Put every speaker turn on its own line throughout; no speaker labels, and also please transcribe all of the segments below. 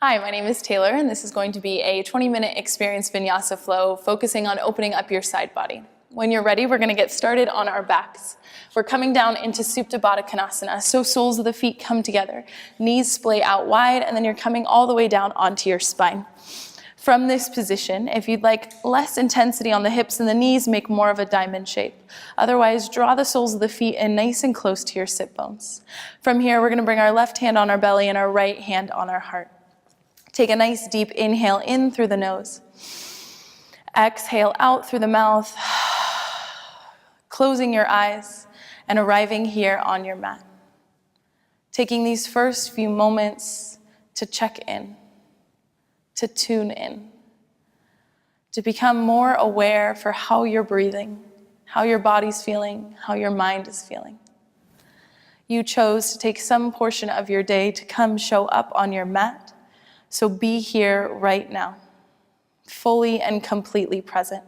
Hi, my name is Taylor, and this is going to be a 20-minute experienced Vinyasa Flow focusing on opening up your side body. When you're ready, we're going to get started on our backs. We're coming down into Supta Baddha Konasana, so soles of the feet come together, knees splay out wide, and then you're coming all the way down onto your spine. From this position, if you'd like less intensity on the hips and the knees, make more of a diamond shape. Otherwise, draw the soles of the feet in nice and close to your sit bones. From here, we're going to bring our left hand on our belly and our right hand on our heart. Take a nice deep inhale in through the nose. Exhale out through the mouth, closing your eyes and arriving here on your mat. Taking these first few moments to check in, to tune in, to become more aware for how you're breathing, how your body's feeling, how your mind is feeling. You chose to take some portion of your day to come show up on your mat. So be here right now, fully and completely present.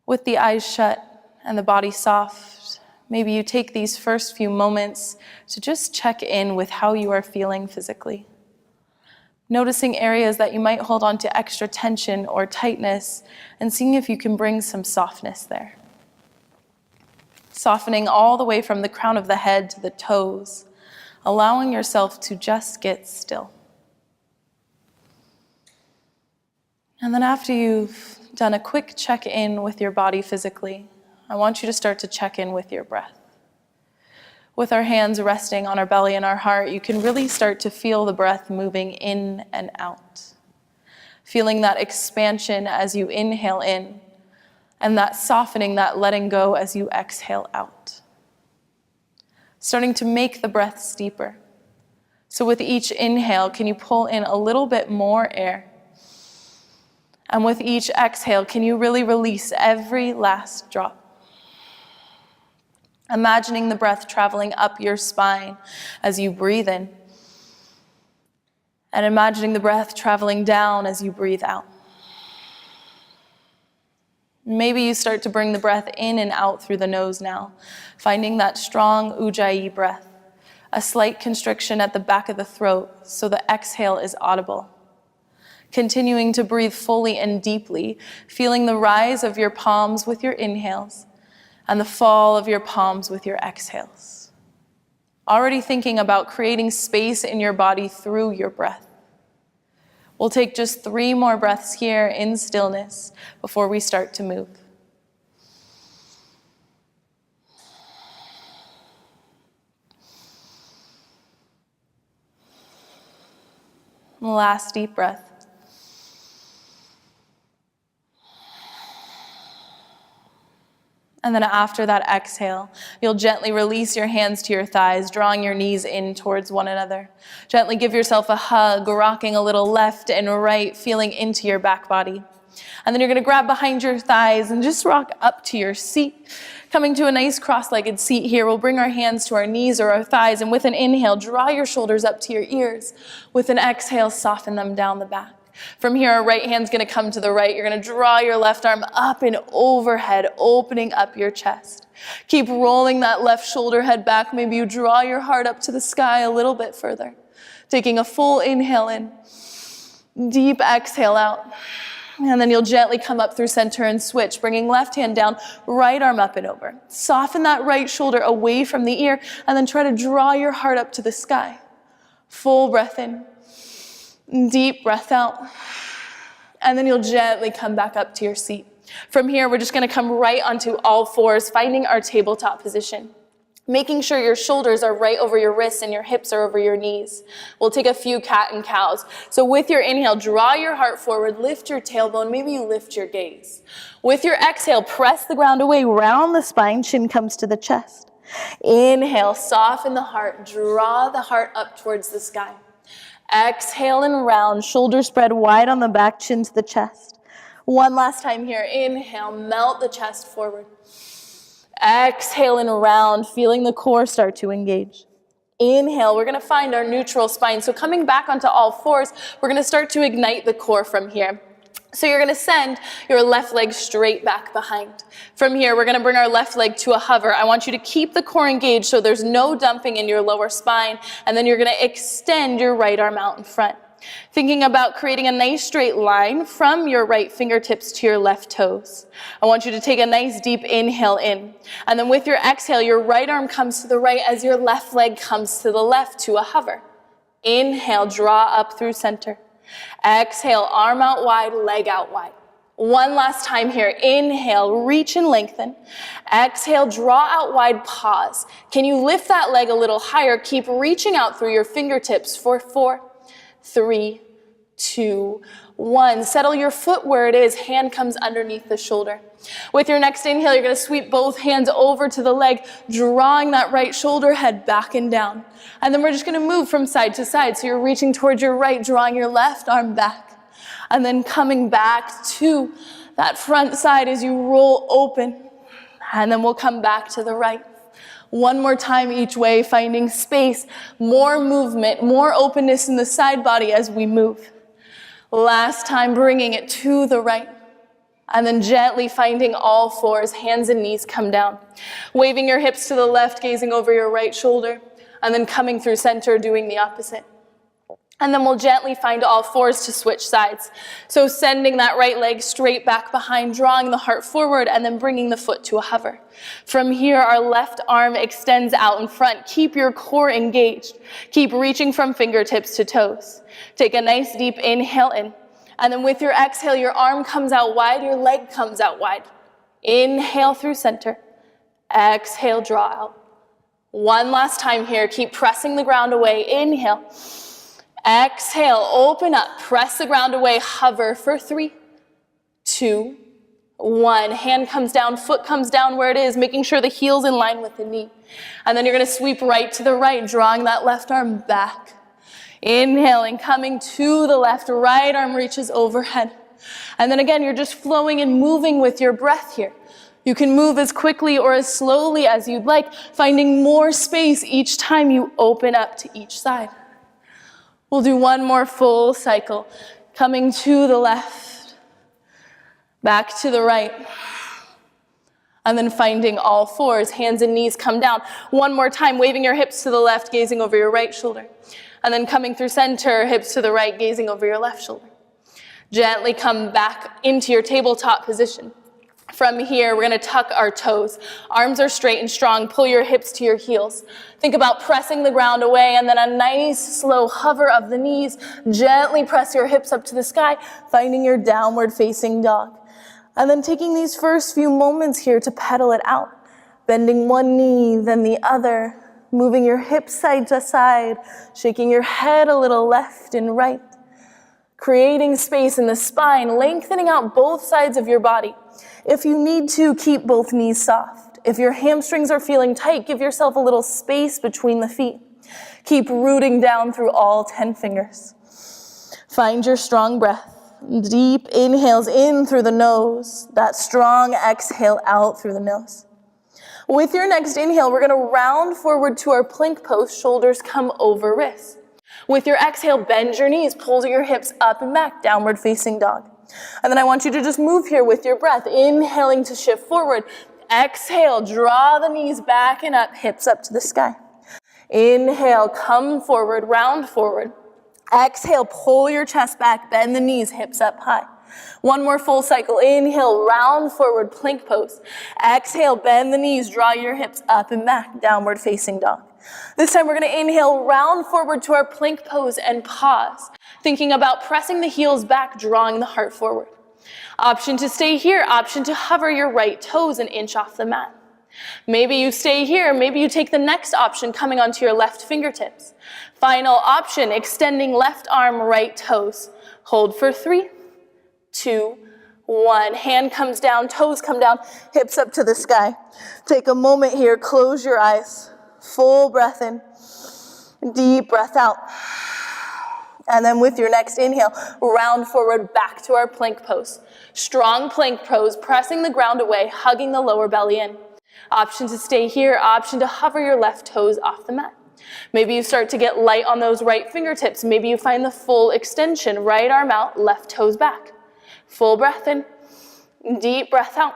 With the eyes shut and the body soft, maybe you take these first few moments to just check in with how you are feeling physically. Noticing areas that you might hold on to extra tension or tightness and seeing if you can bring some softness there. Softening all the way from the crown of the head to the toes, allowing yourself to just get still. And then after you've done a quick check-in with your body physically, I want you to start to check in with your breath. With our hands resting on our belly and our heart, you can really start to feel the breath moving in and out. Feeling that expansion as you inhale in, and that softening, that letting go as you exhale out. Starting to make the breaths deeper. So with each inhale, can you pull in a little bit more air? And with each exhale, can you really release every last drop? Imagining the breath traveling up your spine as you breathe in. And imagining the breath traveling down as you breathe out. Maybe you start to bring the breath in and out through the nose now, finding that strong ujjayi breath, a slight constriction at the back of the throat so the exhale is audible. Continuing to breathe fully and deeply, feeling the rise of your palms with your inhales and the fall of your palms with your exhales. Already thinking about creating space in your body through your breath. We'll take just 3 more breaths here in stillness before we start to move. Last deep breath. And then after that exhale, you'll gently release your hands to your thighs, drawing your knees in towards one another. Gently give yourself a hug, rocking a little left and right, feeling into your back body. And then you're going to grab behind your thighs and just rock up to your seat. Coming to a nice cross-legged seat here, we'll bring our hands to our knees or our thighs, and with an inhale, draw your shoulders up to your ears. With an exhale, soften them down the back. From here, our right hand's going to come to the right. You're going to draw your left arm up and overhead, opening up your chest. Keep rolling that left shoulder head back. Maybe you draw your heart up to the sky a little bit further. Taking a full inhale in, deep exhale out. And then you'll gently come up through center and switch, bringing left hand down, right arm up and over. Soften that right shoulder away from the ear, and then try to draw your heart up to the sky. Full breath in. Deep breath out, and then you'll gently come back up to your seat. From here, we're just going to come right onto all fours, finding our tabletop position. Making sure your shoulders are right over your wrists and your hips are over your knees. We'll take a few cat and cows. So with your inhale, draw your heart forward, lift your tailbone, maybe you lift your gaze. With your exhale, press the ground away, round the spine, chin comes to the chest. Inhale, soften the heart, draw the heart up towards the sky. Exhale and round, shoulders spread wide on the back, chin to the chest. One last time here. Inhale, melt the chest forward. Exhale and round, feeling the core start to engage. Inhale, we're going to find our neutral spine. So coming back onto all fours, we're going to start to ignite the core from here. So you're gonna send your left leg straight back behind. From here, we're gonna bring our left leg to a hover. I want you to keep the core engaged so there's no dumping in your lower spine, and then you're gonna extend your right arm out in front. Thinking about creating a nice straight line from your right fingertips to your left toes. I want you to take a nice deep inhale in, and then with your exhale, your right arm comes to the right as your left leg comes to the left to a hover. Inhale, draw up through center. Exhale, arm out wide, leg out wide. One last time here. Inhale, reach and lengthen. Exhale, draw out wide, pause. Can you lift that leg a little higher? Keep reaching out through your fingertips for 4, 3, 2, 1. Settle your foot where it is. Hand comes underneath the shoulder. With your next inhale, you're going to sweep both hands over to the leg, drawing that right shoulder head back and down. And then we're just going to move from side to side. So you're reaching towards your right, drawing your left arm back. And then coming back to that front side as you roll open. And then we'll come back to the right. One more time each way, finding space, more movement, more openness in the side body as we move. Last time, bringing it to the right. And then gently finding all fours, hands and knees come down. Waving your hips to the left, gazing over your right shoulder. And then coming through center, doing the opposite. And then we'll gently find all fours to switch sides. So sending that right leg straight back behind, drawing the heart forward, and then bringing the foot to a hover. From here, our left arm extends out in front. Keep your core engaged. Keep reaching from fingertips to toes. Take a nice deep inhale in. And then with your exhale, your arm comes out wide, your leg comes out wide. Inhale through center. Exhale, draw out. One last time here. Keep pressing the ground away. Inhale. Exhale, open up, press the ground away, hover for 3, 2, 1. Hand comes down, foot comes down where it is, making sure the heel's in line with the knee. And then you're going to sweep right to the right, drawing that left arm back. Inhaling, coming to the left, right arm reaches overhead. And then again, you're just flowing and moving with your breath here. You can move as quickly or as slowly as you'd like, finding more space each time you open up to each side. We'll do one more full cycle. Coming to the left, back to the right, and then finding all fours, hands and knees come down. One more time, waving your hips to the left, gazing over your right shoulder. And then coming through center, hips to the right, gazing over your left shoulder. Gently come back into your tabletop position. From here, we're going to tuck our toes. Arms are straight and strong. Pull your hips to your heels. Think about pressing the ground away and then a nice slow hover of the knees. Gently press your hips up to the sky, finding your downward facing dog. And then taking these first few moments here to pedal it out. Bending one knee, then the other. Moving your hips side to side. Shaking your head a little left and right. Creating space in the spine, lengthening out both sides of your body. If you need to, keep both knees soft. If your hamstrings are feeling tight, give yourself a little space between the feet. Keep rooting down through all 10 fingers. Find your strong breath. Deep inhales in through the nose. That strong exhale out through the nose. With your next inhale, we're going to round forward to our plank pose. Shoulders come over wrists. With your exhale, bend your knees, pull your hips up and back, downward facing dog. And then I want you to just move here with your breath, inhaling to shift forward. Exhale, draw the knees back and up, hips up to the sky. Inhale, come forward, round forward. Exhale, pull your chest back, bend the knees, hips up high. One more full cycle. Inhale, round forward, plank pose. Exhale, bend the knees, draw your hips up and back, downward facing dog. This time we're going to inhale, round forward to our plank pose and pause. Thinking about pressing the heels back, drawing the heart forward. Option to stay here, option to hover your right toes an inch off the mat. Maybe you stay here, maybe you take the next option, coming onto your left fingertips. Final option, extending left arm, right toes. Hold for 3, 2, 1. Hand comes down, toes come down, hips up to the sky. Take a moment here, close your eyes. Full breath in, deep breath out. And then with your next inhale, round forward back to our plank pose. Strong plank pose, pressing the ground away, hugging the lower belly in. Option to stay here, option to hover your left toes off the mat. Maybe you start to get light on those right fingertips. Maybe you find the full extension, right arm out, left toes back. Full breath in, deep breath out.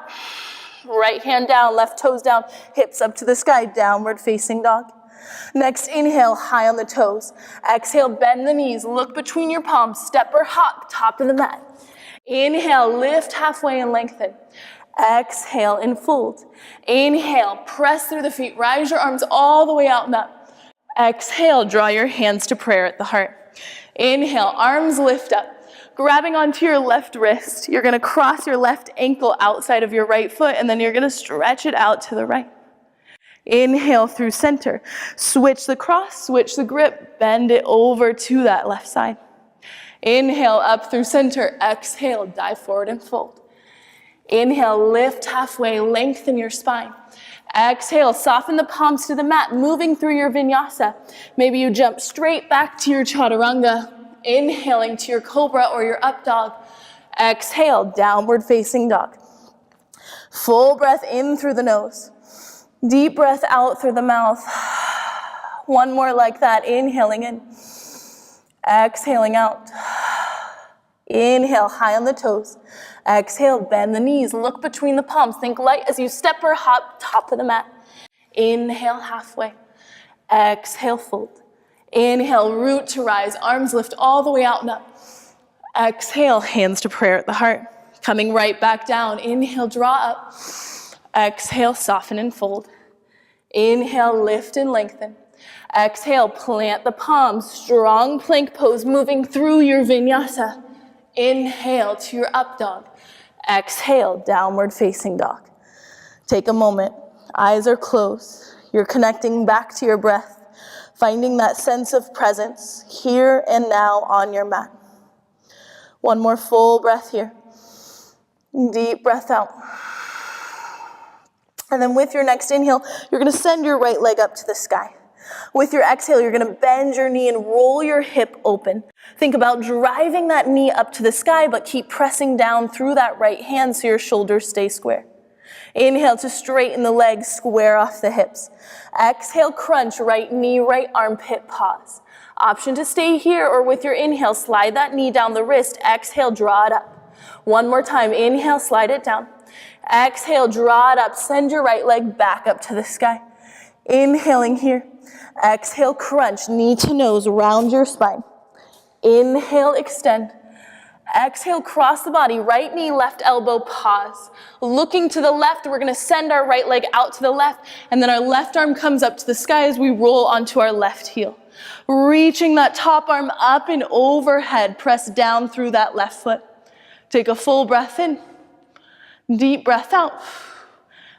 Right hand down, left toes down, hips up to the sky, downward facing dog. Next, inhale, high on the toes. Exhale, bend the knees, look between your palms, step or hop, top of the mat. Inhale, lift halfway and lengthen. Exhale and fold. Inhale, press through the feet, rise your arms all the way out and up. Exhale, draw your hands to prayer at the heart. Inhale, arms lift up. Grabbing onto your left wrist, you're gonna cross your left ankle outside of your right foot, and then you're gonna stretch it out to the right. Inhale through center. Switch the cross, switch the grip, bend it over to that left side. Inhale up through center. Exhale, dive forward and fold. Inhale, lift halfway, lengthen your spine. Exhale, soften the palms to the mat, moving through your vinyasa. Maybe you jump straight back to your chaturanga. Inhaling to your cobra or your up dog. Exhale, downward facing dog. Full breath in through the nose. Deep breath out through the mouth. One more like that, inhaling in. Exhaling out. Inhale, high on the toes. Exhale, bend the knees, look between the palms. Think light as you step or hop, top of the mat. Inhale, halfway. Exhale, fold. Inhale, root to rise, arms lift all the way out and up. Exhale, hands to prayer at the heart. Coming right back down. Inhale, draw up. Exhale, soften and fold. Inhale, lift and lengthen. Exhale, plant the palms, strong plank pose, moving through your vinyasa. Inhale to your up dog. Exhale, downward facing dog. Take a moment, eyes are closed. You're connecting back to your breath. Finding that sense of presence here and now on your mat. One more full breath here. Deep breath out. And then with your next inhale, you're going to send your right leg up to the sky. With your exhale, you're going to bend your knee and roll your hip open. Think about driving that knee up to the sky, but keep pressing down through that right hand so your shoulders stay square. Inhale to straighten the legs, square off the hips. Exhale, crunch, right knee, right armpit, pause. Option to stay here, or with your inhale, slide that knee down the wrist. Exhale, draw it up. One more time, inhale, slide it down. Exhale, draw it up, send your right leg back up to the sky. Inhaling here. Exhale, crunch, knee to nose, round your spine. Inhale, extend. Exhale, cross the body, right knee, left elbow, pause. Looking to the left, we're gonna send our right leg out to the left, and then our left arm comes up to the sky as we roll onto our left heel. Reaching that top arm up and overhead, press down through that left foot. Take a full breath in, deep breath out.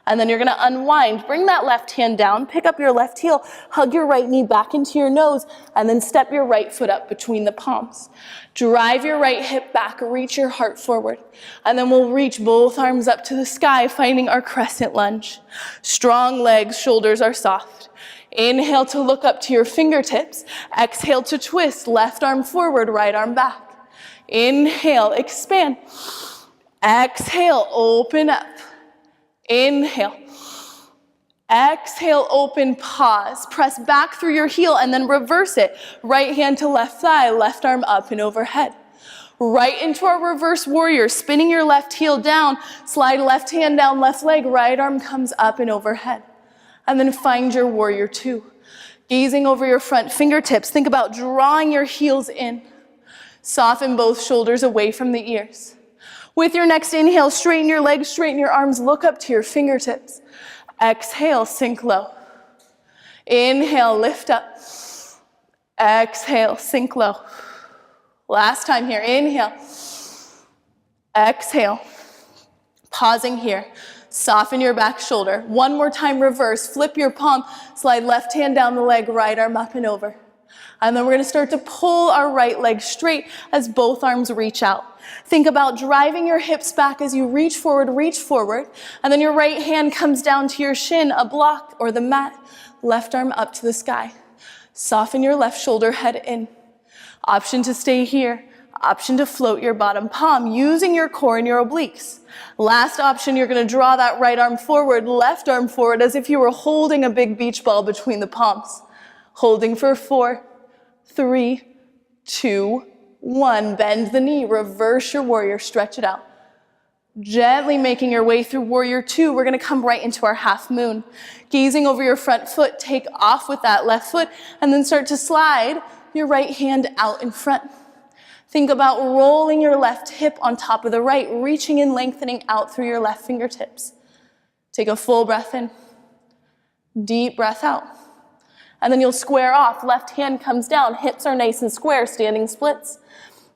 And then you're gonna unwind, bring that left hand down, pick up your left heel, hug your right knee back into your nose, and then step your right foot up between the palms. Drive your right hip back, reach your heart forward. And then we'll reach both arms up to the sky, finding our crescent lunge. Strong legs, shoulders are soft. Inhale to look up to your fingertips. Exhale to twist, left arm forward, right arm back. Inhale, expand. Exhale, open up. Inhale. Exhale, open, pause. Press back through your heel and then reverse it. Right hand to left thigh, left arm up and overhead. Right into our reverse warrior, spinning your left heel down, slide left hand down, left leg, right arm comes up and overhead. And then find your warrior two. Gazing over your front fingertips, think about drawing your heels in. Soften both shoulders away from the ears. With your next inhale, straighten your legs, straighten your arms, look up to your fingertips. Exhale, sink low. Inhale, lift up. Exhale, sink low. Last time here, inhale. Exhale. Pausing here. Soften your back shoulder. One more time, reverse. Flip your palm, slide left hand down the leg, right arm up and over. And then we're gonna start to pull our right leg straight as both arms reach out. Think about driving your hips back as you reach forward, and then your right hand comes down to your shin, a block or the mat, left arm up to the sky. Soften your left shoulder, head in. Option to stay here, option to float your bottom palm using your core and your obliques. Last option, you're gonna draw that right arm forward, left arm forward as if you were holding a big beach ball between the palms. Holding for 4, 3, 2, 1. Bend the knee, reverse your warrior, stretch it out. Gently making your way through warrior two, we're gonna come right into our half moon. Gazing over your front foot, take off with that left foot, and then start to slide your right hand out in front. Think about rolling your left hip on top of the right, reaching and lengthening out through your left fingertips. Take a full breath in, deep breath out. And then you'll square off, left hand comes down, hips are nice and square, standing splits.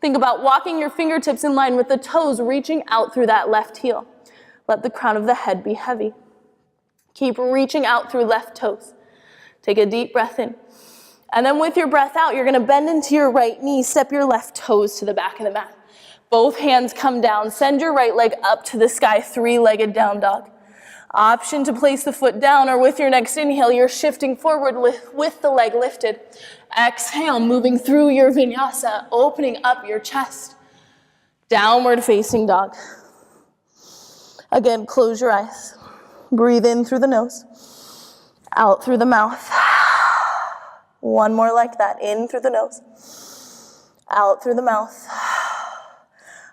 Think about walking your fingertips in line with the toes, reaching out through that left heel. Let the crown of the head be heavy. Keep reaching out through left toes. Take a deep breath in. And then with your breath out, you're gonna bend into your right knee, step your left toes to the back of the mat. Both hands come down, send your right leg up to the sky, three-legged down dog. Option to place the foot down, or with your next inhale, you're shifting forward with the leg lifted. Exhale, moving through your vinyasa, opening up your chest. Downward facing dog. Again, close your eyes. Breathe in through the nose, out through the mouth. One more like that, in through the nose, out through the mouth.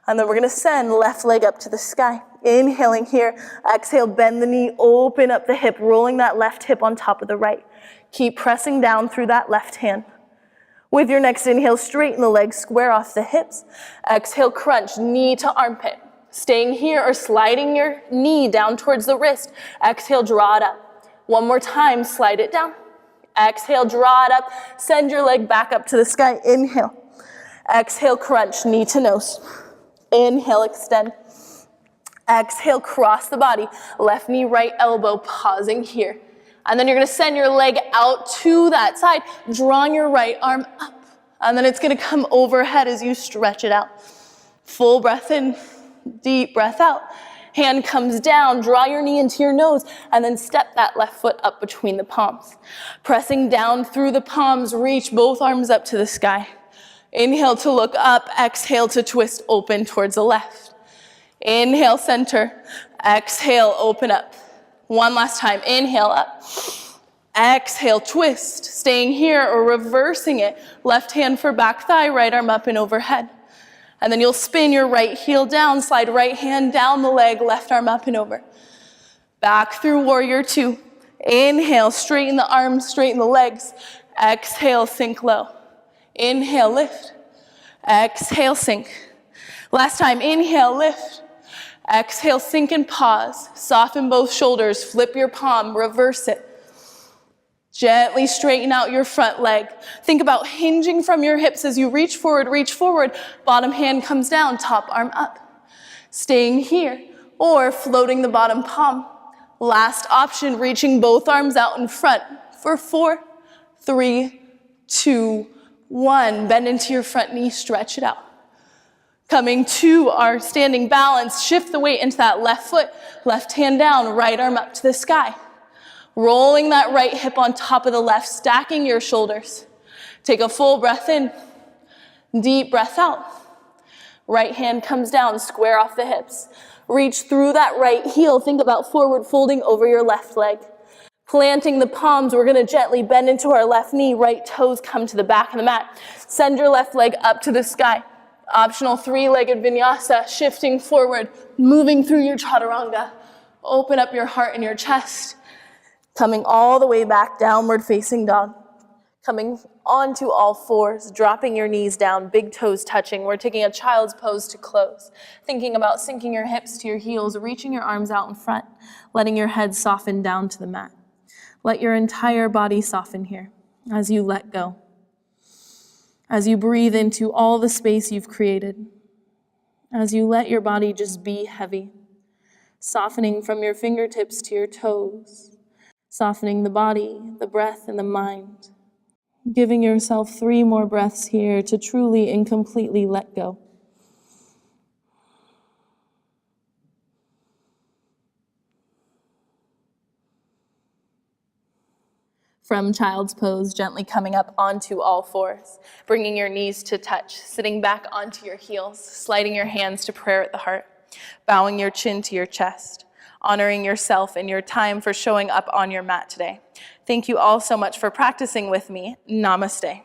And then we're gonna send left leg up to the sky. Inhaling here, exhale, bend the knee, open up the hip, rolling that left hip on top of the right. Keep pressing down through that left hand. With your next inhale, straighten the legs, square off the hips. Exhale, crunch, knee to armpit. Staying here or sliding your knee down towards the wrist. Exhale, draw it up. One more time, slide it down. Exhale, draw it up. Send your leg back up to the sky. Inhale. Exhale, crunch, knee to nose. Inhale, extend. Exhale, cross the body. Left knee, right elbow, pausing here. And then you're gonna send your leg out to that side, drawing your right arm up. And then it's gonna come overhead as you stretch it out. Full breath in, deep breath out. Hand comes down, draw your knee into your nose, and then step that left foot up between the palms. Pressing down through the palms, reach both arms up to the sky. Inhale to look up, exhale to twist open towards the left. Inhale, center. Exhale, open up. One last time, inhale up. Exhale, twist. Staying here or reversing it. Left hand for back thigh, right arm up and overhead. And then you'll spin your right heel down, slide right hand down the leg, left arm up and over. Back through warrior two. Inhale, straighten the arms, straighten the legs. Exhale, sink low. Inhale, lift. Exhale, sink. Last time, inhale, lift. Exhale, sink and pause. Soften both shoulders, flip your palm, reverse it. Gently straighten out your front leg. Think about hinging from your hips as you reach forward. Bottom hand comes down, top arm up. Staying here, or floating the bottom palm. Last option, reaching both arms out in front for 4, 3, 2, 1. Bend into your front knee, stretch it out. Coming to our standing balance, shift the weight into that left foot, left hand down, right arm up to the sky. Rolling that right hip on top of the left, stacking your shoulders. Take a full breath in, deep breath out. Right hand comes down, square off the hips. Reach through that right heel, think about forward folding over your left leg. Planting the palms, we're gonna gently bend into our left knee, right toes come to the back of the mat. Send your left leg up to the sky. Optional three-legged vinyasa, shifting forward, moving through your chaturanga. Open up your heart and your chest. Coming all the way back, downward facing dog. Coming onto all fours, dropping your knees down, big toes touching. We're taking a child's pose to close. Thinking about sinking your hips to your heels, reaching your arms out in front, letting your head soften down to the mat. Let your entire body soften here as you let go. As you breathe into all the space you've created. As you let your body just be heavy, softening from your fingertips to your toes, softening the body, the breath, and the mind. Giving yourself 3 more breaths here to truly and completely let go. From child's pose, gently coming up onto all fours, bringing your knees to touch, sitting back onto your heels, sliding your hands to prayer at the heart, bowing your chin to your chest, honoring yourself and your time for showing up on your mat today. Thank you all so much for practicing with me. Namaste.